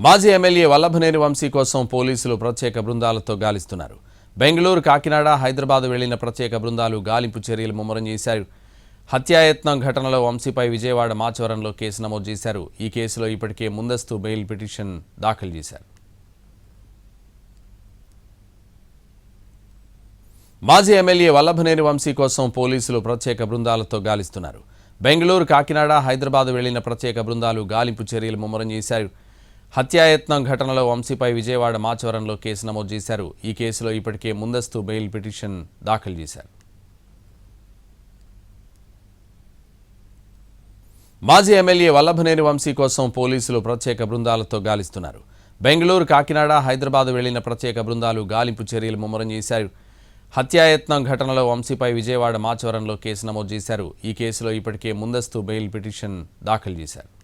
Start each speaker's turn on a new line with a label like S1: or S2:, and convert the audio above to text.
S1: మాజీ ఎమ్మెల్యే వల్లభనేని వంశీ కోసం పోలీసులు ప్రత్యేక బృందాలతో గాలిస్తున్నారు. బెంగళూరు, కాకినాడ, హైదరాబాద్ వెళ్లిన ప్రత్యేక బృందాలు గాలింపు చర్యలు ముమ్మరం చేశారు. హత్యాయత్నం ఘటనలో వంశీపై విజయవాడ మాచవరంలో కేసు నమోదు చేశారు. ఈ కేసులో ఇప్పటికే ముందస్తు బెయిల్ పిటిషన్ దాఖలు చేశారు. మాజీ ఎమ్మెల్యే వల్లభనేని వంశీ కోసం పోలీసులు ప్రత్యేక బృందాలతో గాలిస్తున్నారు. బెంగళూరు, కాకినాడ, హైదరాబాద్ వెళ్లిన ప్రత్యేక బృందాలు గాలింపు చర్యలు ముమ్మరం చేశారు. హత్యాయత్నం ఘటనలో వంశీపై విజయవాడ మాచవరంలో కేసు నమోదు చేశారు. ఈ కేసులో ఇప్పటికే ముందస్తు బెయిల్ పిటిషన్ దాఖలు చేశారు. మాజీ ఎమ్మెల్యే వల్లభనేని వంశీ కోసం పోలీసులు ప్రత్యేక బృందాలతో గాలిస్తున్నారు. బెంగళూరు, కాకినాడ, హైదరాబాద్ వెళ్లిన ప్రత్యేక బృందాలు గాలింపు చర్యలు ముమ్మరం చేశారు. హత్యాయత్నం ఘటనలో వంశీపై విజయవాడ మాచవరంలో కేసు నమోదు చేశారు. ఈ కేసులో ఇప్పటికే ముందస్తు బెయిల్ పిటిషన్ దాఖలు చేశారు.